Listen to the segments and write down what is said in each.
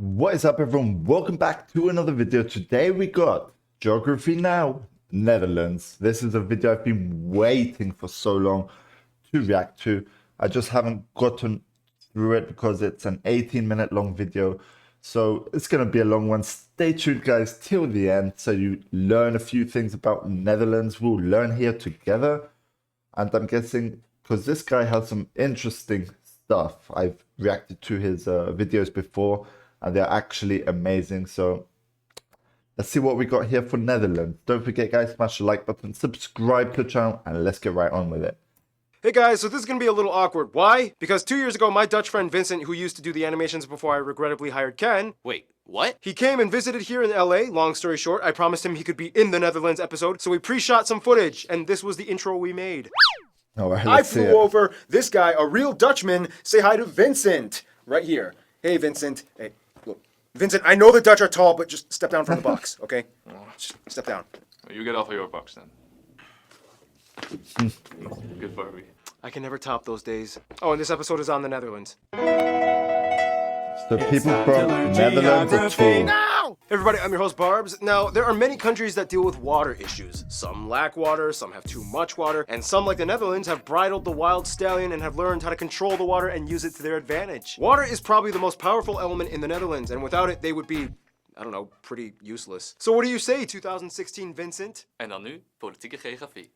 What is up, everyone? Welcome back to another video. Today we got Geography Now, Netherlands. This is a video I've been waiting for so long to react to. I just haven't gotten through it because it's an 18-minute long video. So it's going to be a long one. Stay tuned, guys, till the end so you learn a few things about Netherlands. We'll learn here together. And I'm guessing, because this guy has some interesting stuff. I've reacted to his videos before, and they're actually amazing. So let's see what we got here for Netherlands. Don't forget, guys, smash the like button, subscribe to the channel, and let's get right on with it. Hey guys, so this is going to be a little awkward. Why? Because 2 years ago, my Dutch friend Vincent, who used to do the animations before I regrettably hired Ken... Wait, what? He came and visited here in LA. Long story short, I promised him he could be in the Netherlands episode, so we pre-shot some footage, and this was the intro we made. All right, I let's see flew it. over this guy, a real Dutchman. Say hi to Vincent. Right here. Hey, Vincent. Hey, look. Vincent, I know the Dutch are tall, but just step down from the box, okay? Just step down. You get off of your box then. Good Barbie. I can never top those days. Oh, and this episode is on the Netherlands. So people from Netherlands are tall. Hey everybody, I'm your host Barbs. Now, there are many countries that deal with water issues. Some lack water, some have too much water, and some, like the Netherlands, have bridled the wild stallion and have learned how to control the water and use it to their advantage. Water is probably the most powerful element in the Netherlands, and without it, they would be, I don't know, pretty useless. So what do you say, 2016 Vincent? En dan nu, politieke geografie.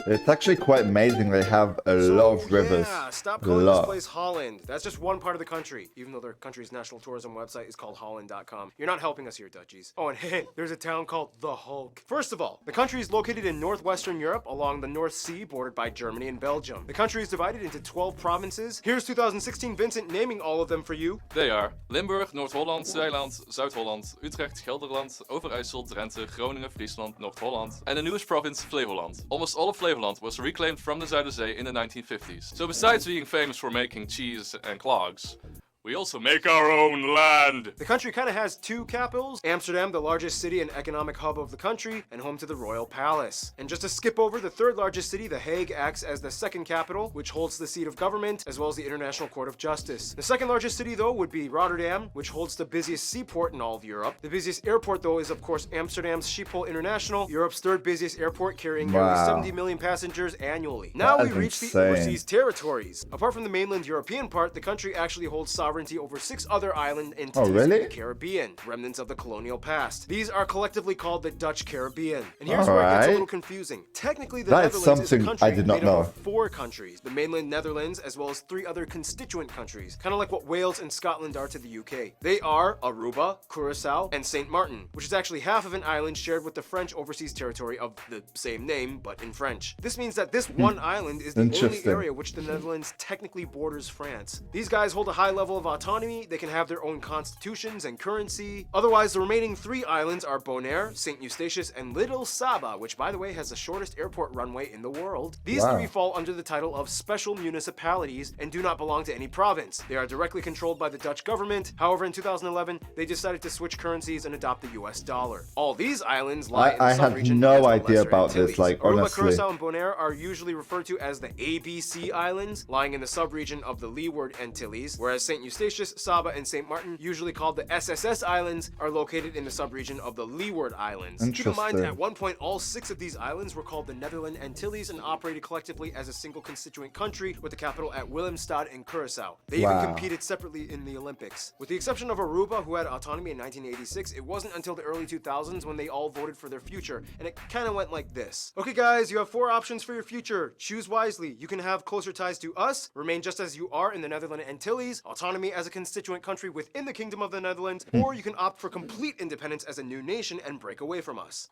It's actually quite amazing. They have a lot of rivers. Yeah, stop calling this place Holland. That's just one part of the country, even though their country's national tourism website is called Holland.com. You're not helping us here, Dutchies. Oh, and hey, there's a town called The Hulk. First of all, the country is located in northwestern Europe along the North Sea, bordered by Germany and Belgium. The country is divided into 12 provinces. Here's 2016 Vincent naming all of them for you. They are Limburg, Noord-Holland, Zeeland, Zuid-Holland, Utrecht, Gelderland, Overijssel, Drenthe, Groningen, Friesland, Noord-Holland, and the newest province, Flevoland. Almost all of Flevoland was reclaimed from the Zuiderzee in the 1950s. So besides being famous for making cheese and clogs, we also make our own land. The country kind of has two capitals. Amsterdam, the largest city and economic hub of the country, and home to the Royal Palace. And just to skip over, the third largest city, The Hague, acts as the second capital, which holds the seat of government, as well as the International Court of Justice. The second largest city, though, would be Rotterdam, which holds the busiest seaport in all of Europe. The busiest airport, though, is of course Amsterdam's Schiphol International, Europe's third busiest airport, carrying nearly 70 million passengers annually. Now we reach the overseas territories. Apart from the mainland European part, the country actually holds sovereignty over 6 other island entities in the Caribbean, remnants of the colonial past. These are collectively called the Dutch Caribbean. And here's where it gets a little confusing. Technically, the Netherlands is a country made up of 4 countries. The mainland Netherlands, as well as 3 other constituent countries, kind of like what Wales and Scotland are to the UK. They are Aruba, Curacao, and Saint Martin, which is actually half of an island shared with the French overseas territory of the same name, but in French. This means that this one island is the only area which the Netherlands technically borders France. These guys hold a high level of autonomy. They can have their own constitutions and currency. Otherwise, the remaining 3 islands are Bonaire, St. Eustatius, and Little Saba, which, by the way, has the shortest airport runway in the world. These 3 fall under the title of special municipalities and do not belong to any province. They are directly controlled by the Dutch government. However, in 2011, they decided to switch currencies and adopt the US dollar. All these islands lie in the sub-region. I had no idea about this, like, Aruba, honestly. Curacao, and Bonaire are usually referred to as the ABC Islands, lying in the sub-region of the Leeward Antilles, whereas St. Eustatius, Saba, and St. Martin, usually called the SSS Islands, are located in the sub-region of the Leeward Islands. Keep in mind, at one point, all 6 of these islands were called the Netherland Antilles and operated collectively as a single constituent country with the capital at Willemstad in Curacao. They even competed separately in the Olympics. With the exception of Aruba, who had autonomy in 1986, it wasn't until the early 2000s when they all voted for their future, and it kind of went like this. Okay guys, you have 4 options for your future. Choose wisely. You can have closer ties to us, remain just as you are in the Netherland Antilles, autonomy as a constituent country within the Kingdom of the Netherlands, or you can opt for complete independence as a new nation and break away from us.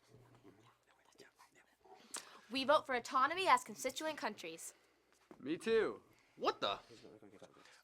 We vote for autonomy as constituent countries. Me too. What the?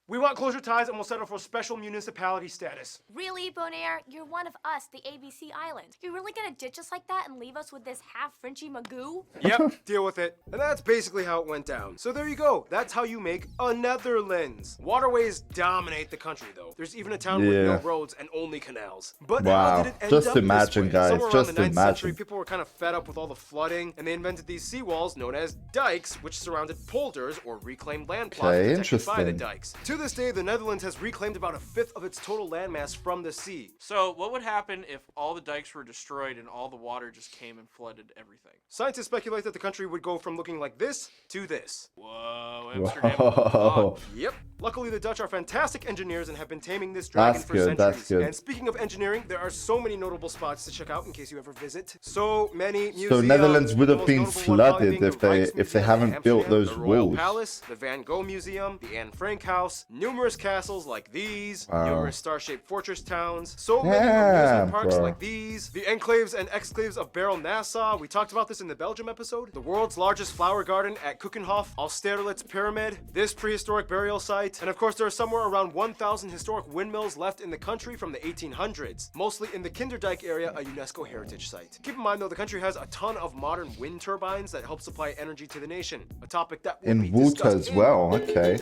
We want closer ties and we'll settle for special municipality status. Really, Bonaire? You're one of us, the ABC Island. You're really gonna ditch us like that and leave us with this half-Frenchy magoo? Yep, deal with it. And that's basically how it went down. So there you go. That's how you make a Netherlands. Waterways dominate the country, though. There's even a town with no roads and only canals. But how did it end just up imagine, this way? guys. Somewhere Just around the 9th imagine. century, people were kind of fed up with all the flooding, and they invented these seawalls known as dikes, which surrounded polders or reclaimed land plots protected by the dikes. To To this day, the Netherlands has reclaimed about a fifth of its total landmass from the sea. So, what would happen if all the dikes were destroyed and all the water just came and flooded everything? Scientists speculate that the country would go from looking like this to this. Whoa, Amsterdam. Whoa. Yep. Luckily, the Dutch are fantastic engineers and have been taming this dragon for That's centuries. good. And speaking of engineering, there are so many notable spots to check out in case you ever visit. So many museums. So Netherlands would have The been most notable one probably flooded being if the they Rijksmuseum in haven't built Amsterdam, those the Royal walls. Palace, the Van Gogh Museum, the Anne Frank House, numerous castles like these, Wow. numerous star-shaped fortress towns, so many Damn, amusement parks bro. like these, the enclaves and exclaves of Barrel Nassau. We talked about this in the Belgium episode. The world's largest flower garden at Keukenhof, Austerlitz Pyramid, this prehistoric burial site, and of course there are somewhere around 1,000 historic windmills left in the country from the 1800s, mostly in the Kinderdijk area, a UNESCO heritage site. Keep in mind though, the country has a ton of modern wind turbines that help supply energy to the nation, a topic that will be In water discussed as in well. Okay.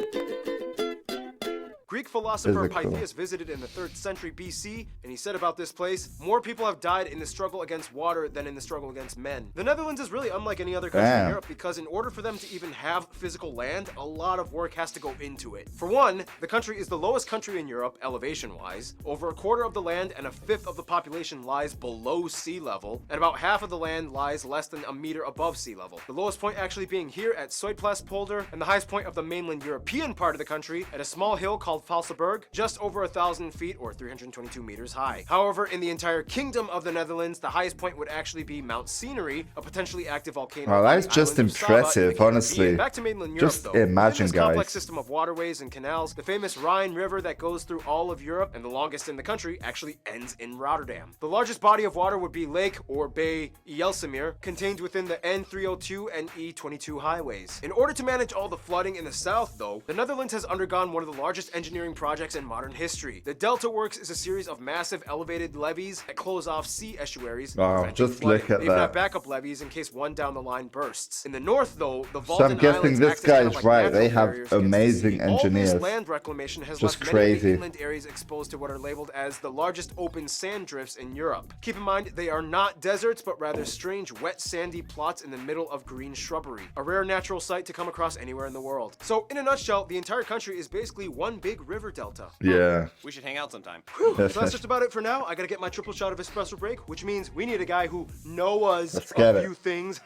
Greek philosopher Physical. Pythias visited in the 3rd century BC, and he said about this place, more people have died in the struggle against water than in the struggle against men. The Netherlands is really unlike any other country in Damn. Europe because in order for them to even have physical land, a lot of work has to go into it. For one, the country is the lowest country in Europe, elevation-wise. Over a quarter of the land and a fifth of the population lies below sea level, and about half of the land lies less than a meter above sea level. The lowest point actually being here at Zuidplaspolder, and the highest point of the mainland European part of the country at a small hill called Valseberg, just over 1,000 feet or 322 meters high. However, in the entire kingdom of the Netherlands, the highest point would actually be Mount Scenery, a potentially active volcano. Wow, on that's the just island of Saba in the impressive, Caribbean. honestly. Back to mainland Europe, Just though. imagine, Within this complex guys. system of waterways and canals, the famous Rhine River that goes through all of Europe and the longest in the country actually ends in Rotterdam. The largest body of water would be Lake or Bay Ijsselmeer, contained within the N302 and E22 highways. In order to manage all the flooding in the south, though, the Netherlands has undergone one of the largest engineering projects in modern history. The Delta Works is a series of massive elevated levees that close off sea estuaries, Wow, preventing just flooding. look at They've that. got backup levees in case one down the line bursts. In the north, though, the So I'm Walden guessing Islands this act as guy kind of is like right. natural They have barriers against the amazing sea. All engineers. this land reclamation has Just left many of crazy. the inland areas exposed to what are labeled as the largest open sand drifts in Europe. Keep in mind, they are not deserts, but rather strange, wet, sandy plots in the middle of green shrubbery. A rare natural sight to come across anywhere in the world. So, in a nutshell, the entire country is basically one big river delta. Yeah. We should hang out sometime. Whew, so that's just about it for now. I gotta get my triple shot of espresso break, which means we need a guy who knows Let's get a it. few things.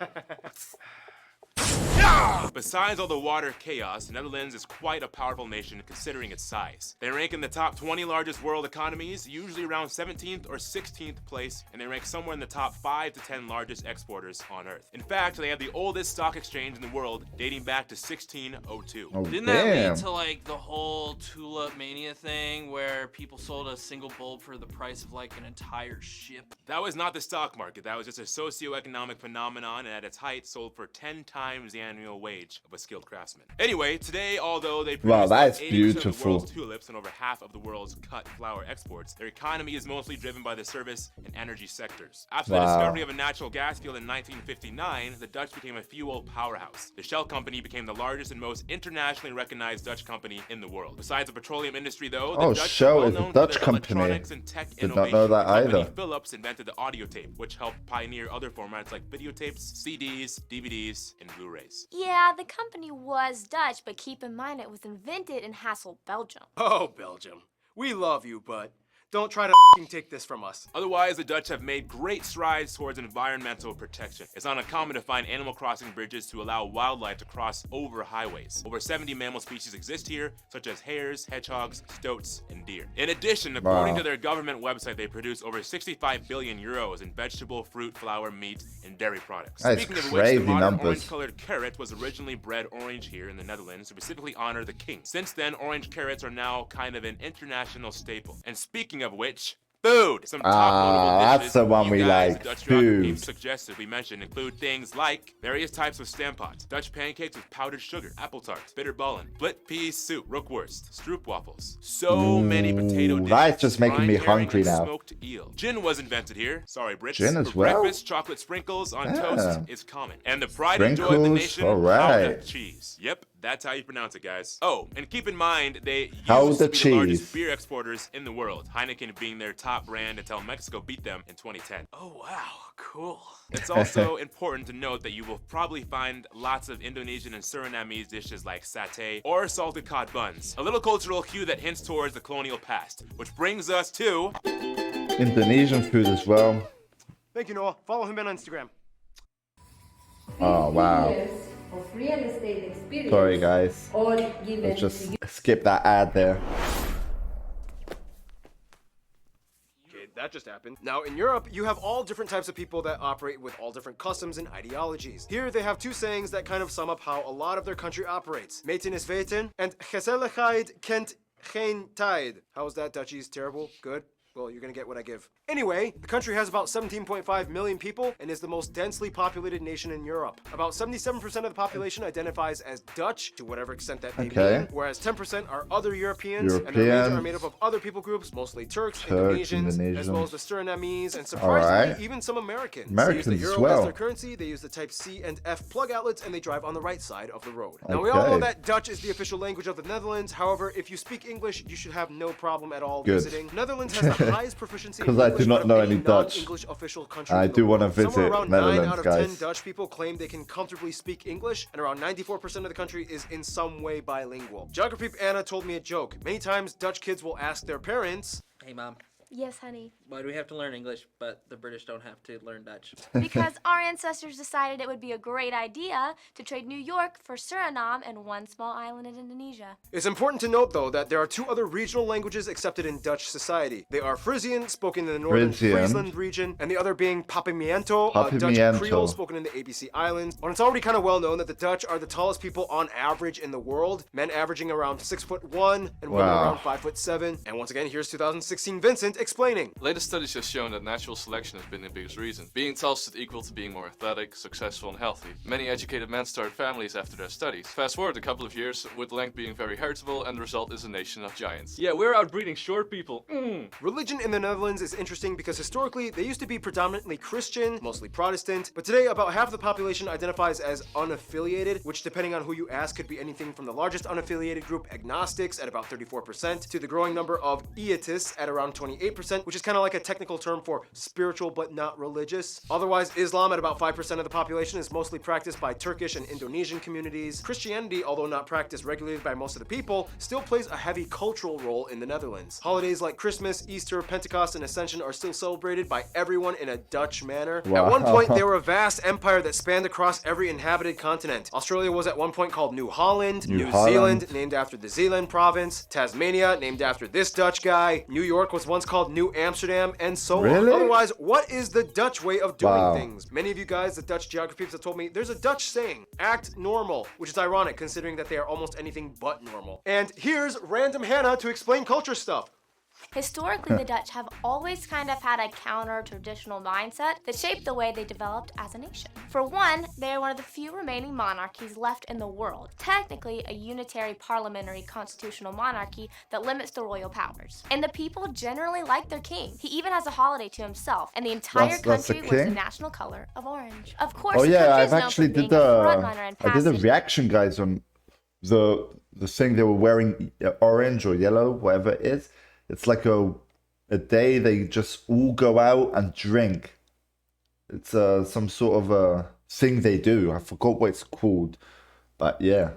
Besides all the water chaos, the Netherlands is quite a powerful nation considering its size. They rank in the top 20 largest world economies, usually around 17th or 16th place, and they rank somewhere in the top 5 to 10 largest exporters on Earth. In fact, they have the oldest stock exchange in the world, dating back to 1602. Oh, Didn't that damn. lead to like the whole tulip mania thing where people sold a single bulb for the price of like an entire ship? That was not the stock market, that was just a socio-economic phenomenon, and at its height sold for 10 times the annual wage of a skilled craftsman. Anyway, today, although they Wow, produce that's 80% of the beautiful. world's tulips and over half of the world's cut flower exports, their economy is mostly driven by the service and energy sectors. After the Wow. discovery of a natural gas field in 1959, the Dutch became a fuel powerhouse. The Shell company became the largest and most internationally recognized Dutch company in the world. Besides the petroleum industry, though, the Oh, Dutch Shell are well is a known Dutch for their company. electronics and tech Did not know innovation. that The company either. Philips invented the audio tape, which helped pioneer other formats like videotapes, CDs, DVDs, and Blu-rays. Yeah, the company was Dutch, but keep in mind it was invented in Hasselt, Belgium. Oh, Belgium. We love you, but don't try to f***ing take this from us. Otherwise, the Dutch have made great strides towards environmental protection. It's not uncommon to find animal crossing bridges to allow wildlife to cross over highways. Over 70 mammal species exist here, such as hares, hedgehogs, stoats, and deer. In addition, according Wow. to their government website, they produce over 65 billion euros in vegetable, fruit, flour, meat, and dairy products. That's Speaking of which, crazy the modern numbers. orange-colored carrot was originally bred orange here in the Netherlands to specifically honor the king. Since then, orange carrots are now kind of an international staple. And speaking of which, food! Some top notable that's dishes the one you we guys, like, the Dutch geography food. suggested we mentioned include things like various types of stampots, Dutch pancakes with powdered sugar, apple tarts, bitterballen, split pea soup, rookworst, stroopwafels. So many potato dishes. that's just making fried me herring hungry and now. Smoked eel, Gin was invented here. Sorry, Brits. Gin as For well? breakfast, chocolate sprinkles on Yeah. toast is common. And the pride and joy of the Sprinkles? nation, Alright. Gouda cheese. Yep, that's how you pronounce it, guys. Oh, and keep in mind, they Gouda used to be the largest cheese. beer exporters in the world. Heineken being their top brand until Mexico beat them in 2010. Oh wow, cool. It's also important to note that you will probably find lots of Indonesian and Surinamese dishes like satay or salted cod buns. A little cultural cue that hints towards the colonial past, which brings us to... Indonesian food as well. Thank you, Noah. Follow him on Instagram. Oh, wow. Years of real estate experience. Sorry, guys. All given Let's to just you. skip that ad there. Okay, that just happened. Now, in Europe, you have all different types of people that operate with all different customs and ideologies. Here, they have two sayings that kind of sum up how a lot of their country operates. Meten is weten, and gezelligheid kent geen tijd. How's that, Dutchies? Terrible? Good? Well, you're gonna get what I give. Anyway, the country has about 17.5 million people and is the most densely populated nation in Europe. About 77% of the population identifies as Dutch, to whatever extent that may Okay. mean, whereas 10% are other Europeans, and the remainder are Europeans. made up of other people groups, mostly Turks, Turks, Indonesians, as well as Indonesians. the Surinamese, and surprisingly, Alright. even some Americans. Americans They use the as euro as well. their currency, they use the type C and F plug outlets, and they drive on the right side of the road. Now, we all know Okay. that Dutch is the official language of the Netherlands. However, if you speak English, you should have no problem at all Good. visiting. Netherlands has the highest proficiency in 'Cause I do English not out of know any any Dutch. non-English official country I in the do wanna world. Somewhere visit around 9 Netherlands, out of 10 guys. Dutch people claim they can comfortably speak English, and around 94% of the country is in some way bilingual. Geography Anna told me a joke. Many times, Dutch kids will ask their parents, Hey, Mom, Yes, honey. why do we have to learn English, but the British don't have to learn Dutch? Because our ancestors decided it would be a great idea to trade New York for Suriname and one small island in Indonesia. It's important to note, though, that there are two other regional languages accepted in Dutch society. They are Frisian, spoken in the northern Frisian. Friesland region, and the other being Papiamento, Dutch Papiamento. Creole, spoken in the ABC Islands. When it's already kind of well known that the Dutch are the tallest people on average in the world, men averaging around 6'1" and women Wow. around 5'7". And once again, here's 2016 Vincent explaining. Latest studies have shown that natural selection has been the biggest reason. Being tall stood equal to being more athletic, successful, and healthy. Many educated men start families after their studies. Fast forward a couple of years, with length being very heritable, and the result is a nation of giants. Yeah, we're outbreeding short people. Religion in the Netherlands is interesting because historically they used to be predominantly Christian, mostly Protestant, but today about half the population identifies as unaffiliated, which depending on who you ask could be anything from the largest unaffiliated group, agnostics, at about 34%, to the growing number of eiatists at around 28%, which is kind of like a technical term for spiritual but not religious. Otherwise, Islam at about 5% of the population is mostly practiced by Turkish and Indonesian communities. Christianity, although not practiced regularly by most of the people, still plays a heavy cultural role in the Netherlands. Holidays like Christmas, Easter, Pentecost, and Ascension are still celebrated by everyone in a Dutch manner. Wow. At one point, they were a vast empire that spanned across every inhabited continent. Australia was at one point called New Holland, New New Holland. Zealand, named after the Zeeland province, Tasmania, named after this Dutch guy, New York was once called New Amsterdam, and so Really? on. Otherwise, what is the Dutch way of doing Wow. things? Many of you guys, the Dutch geography peeps, have told me there's a Dutch saying, act normal, which is ironic considering that they are almost anything but normal. And here's random Hannah to explain culture stuff. Historically, the Dutch have always kind of had a counter-traditional mindset that shaped the way they developed as a nation. For one, they are one of the few remaining monarchies left in the world, technically a unitary parliamentary constitutional monarchy that limits the royal powers. And the people generally like their king. He even has a holiday to himself, and the entire That's the country wears the king? national color of orange. Of course, Oh the yeah, country I've is known actually for being did a the frontrunner in I did a passage. reaction, guys, on the thing they were wearing, orange or yellow, whatever it is. It's like a day they just all go out and drink. It's some sort of a thing they do. I forgot what it's called, but yeah.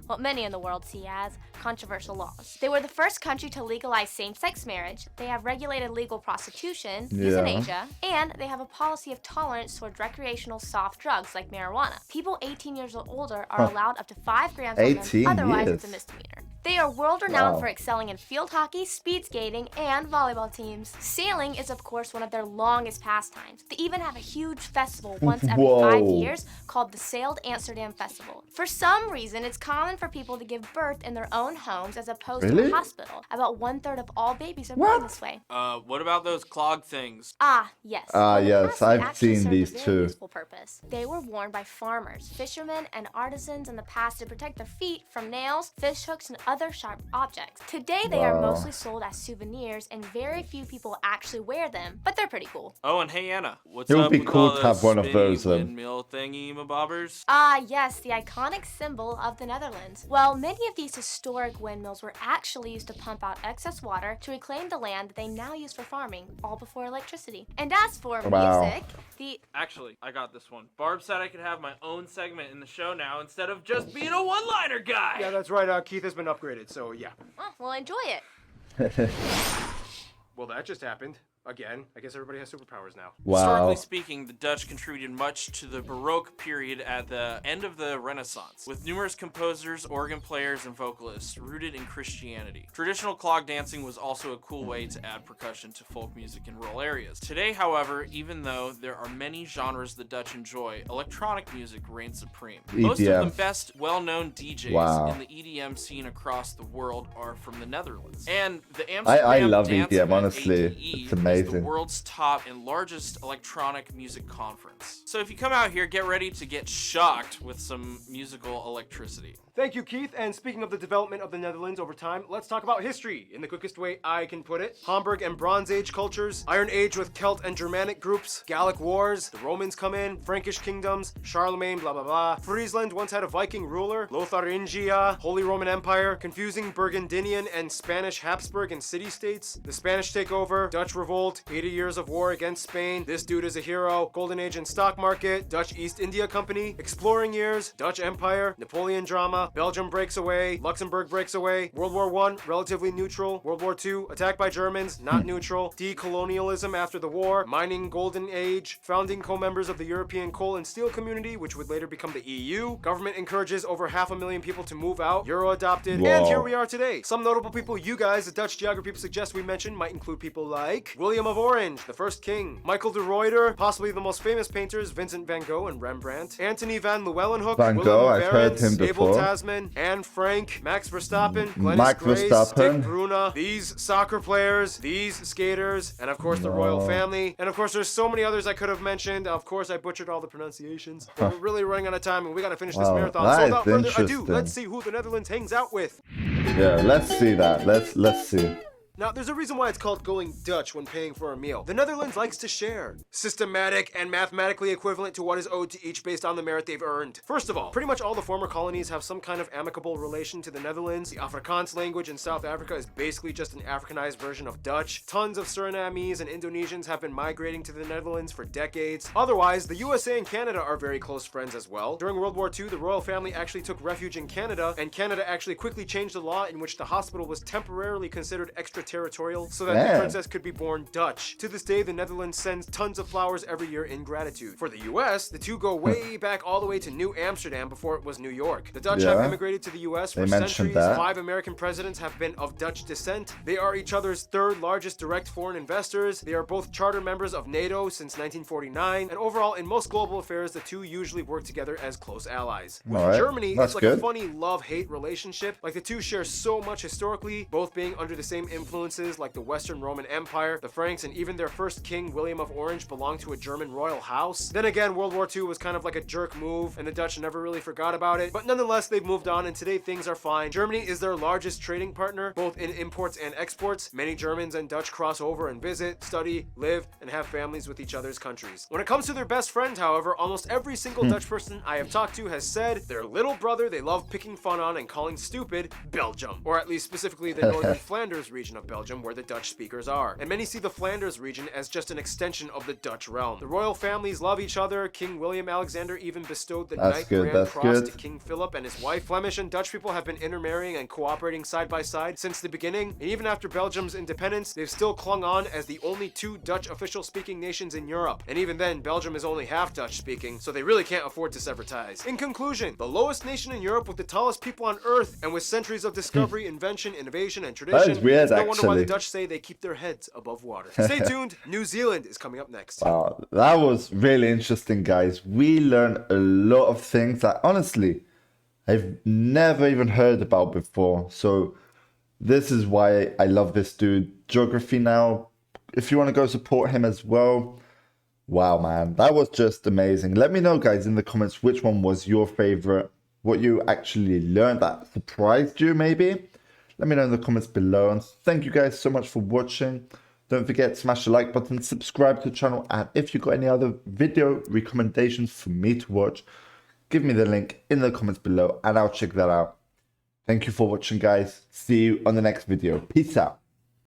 What many in the world see as controversial laws. They were the first country to legalize same-sex marriage, they have regulated legal prostitution, euthanasia, and they have a policy of tolerance toward recreational soft drugs like marijuana. People 18 years or older are allowed up to 5 grams of 18 them, otherwise years. it's a misdemeanor. They are world-renowned Wow. for excelling in field hockey, speed skating, and volleyball teams. Sailing is, of course, one of their longest pastimes. They even have a huge festival once every 5 Whoa. years called the Sailed Amsterdam Festival. For some reason, it's common for people to give birth in their own homes as opposed to Really? a hospital. About 1/3 of all babies are born this way. What about those clog things? Ah, yes. Ah, In the yes, past, they I've actually seen served a these very too. useful purpose. They were worn by farmers, fishermen, and artisans in the past to protect their feet from nails, fish hooks, and other sharp objects. Today, they are Wow. mostly sold as souvenirs, and very few people actually wear them, but they're pretty cool. Oh, and hey Anna, what's It would up be with cool all to the have one of spinny those, windmill thingy mabobbers? Ah, yes, the iconic symbol of the Netherlands. Well, many of these historic windmills were actually used to pump out excess water to reclaim the land that they now use for farming, all before electricity. And as for Wow. music, the Actually, I got this one. Barb said I could have my own segment in the show now instead of just being a one-liner guy. Yeah, that's right. Keith has been upgraded, so yeah. oh, well, enjoy it. Well, that just happened. Again, I guess everybody has superpowers now. Wow. Historically speaking, the Dutch contributed much to the Baroque period at the end of the Renaissance, with numerous composers, organ players, and vocalists rooted in Christianity. Traditional clog dancing was also a cool way to add percussion to folk music in rural areas. Today, however, even though there are many genres the Dutch enjoy, electronic music reigns supreme. Most of EDM. the best well-known DJs Wow. in the EDM scene across the world are from the Netherlands. And the I Amsterdam love Dance EDM, Event, honestly. ADE, It's amazing. is the world's top and largest electronic music conference. So if you come out here, get ready to get shocked with some musical electricity. Thank you, Keith. And speaking of the development of the Netherlands over time, let's talk about history in the quickest way I can put it. Hamburg and Bronze Age cultures, Iron Age with Celt and Germanic groups, Gallic wars, the Romans come in, Frankish kingdoms, Charlemagne, blah blah blah. Friesland once had a Viking ruler, Lotharingia, Holy Roman Empire, confusing Burgundian and Spanish Habsburg and city-states, the Spanish takeover, Dutch revolt, 80 years of war against Spain, this dude is a hero, Golden Age and stock market, Dutch East India Company, exploring years, Dutch Empire, Napoleon drama, Belgium breaks away, Luxembourg breaks away, World War I, relatively neutral, World War II, attacked by Germans, not neutral, decolonialism after the war, mining golden age, founding co-members of the European Coal and Steel Community, which would later become the EU, government encourages over 500,000 people to move out, Euro adopted, Whoa. and here we are today. Some notable people you guys, the Dutch geography suggest we mention, might include people like William of Orange, the first king, Michael de Ruyter, possibly the most famous painters, Vincent van Gogh and Rembrandt, Anthony van Leeuwenhoek, Van Willem Gogh, I've heard Barents, him Abel before. Tasman, Anne Frank, Max Verstappen, Glennis Max Grace, Verstappen. Dick Bruna, these soccer players, these skaters, and of course the royal family. And of course there's so many others I could have mentioned. Of course I butchered all the pronunciations. But we're really running out of time and we gotta finish this Wow, marathon. that So is without further ado, interesting. let's see who the Netherlands hangs out with. Yeah, let's see that. Let's see. Now, there's a reason why it's called going Dutch when paying for a meal. The Netherlands likes to share. Systematic and mathematically equivalent to what is owed to each based on the merit they've earned. First of all, pretty much all the former colonies have some kind of amicable relation to the Netherlands. The Afrikaans language in South Africa is basically just an Africanized version of Dutch. Tons of Surinamese and Indonesians have been migrating to the Netherlands for decades. Otherwise, the USA and Canada are very close friends as well. During World War II, the royal family actually took refuge in Canada, and Canada actually quickly changed the law in which the hospital was temporarily considered extraterritorial so that the Man. princess could be born Dutch. To this day, the Netherlands sends tons of flowers every year in gratitude. For the US, the two go way back all the way to New Amsterdam before it was New York. The Dutch have Yeah. immigrated to the US for They mentioned centuries. that. 5 American presidents have been of Dutch descent. They are each other's third largest direct foreign investors. They are both charter members of NATO since 1949. And overall, in most global affairs, the two usually work together as close allies. With Alright, Germany, that's it's like a good. funny love-hate relationship. Like the two share so much historically, both being under the same influences like the Western Roman Empire, the Franks, and even their first king, William of Orange, belonged to a German royal house. Then again, World War II was kind of like a jerk move, and the Dutch never really forgot about it. But nonetheless, they've moved on, and today things are fine. Germany is their largest trading partner, both in imports and exports. Many Germans and Dutch cross over and visit, study, live, and have families with each other's countries. When it comes to their best friend, however, almost every single Dutch person I have talked to has said their little brother they love picking fun on and calling stupid, Belgium. Or at least specifically the northern Flanders region of Belgium, where the Dutch speakers are. And many see the Flanders region as just an extension of the Dutch realm. The royal families love each other. King William Alexander even bestowed the That's Knight good, Grand that's Cross good. to King Philip and his wife. Flemish and Dutch people have been intermarrying and cooperating side by side since the beginning. And even after Belgium's independence, they've still clung on as the only two Dutch official speaking nations in Europe. And even then, Belgium is only half Dutch speaking, so they really can't afford to sever ties. In conclusion, the lowest nation in Europe with the tallest people on earth and with centuries of discovery, invention, innovation, and tradition. That is weird, It's no wonder why the actually. Dutch say they keep their heads above water. Stay tuned, New Zealand is coming up next. Wow, that was really interesting, guys. We learned a lot of things that honestly I've never even heard about before. So this is why I love this dude. Geography Now. If you want to go support him as well. Wow, man, that was just amazing. Let me know, guys, in the comments which one was your favorite, what you actually learned that surprised you, maybe. Let me know in the comments below. And thank you guys so much for watching. Don't forget to smash the like button, subscribe to the channel, and if you've got any other video recommendations for me to watch, give me the link in the comments below and I'll check that out. Thank you for watching, guys. See you on the next video. Peace out.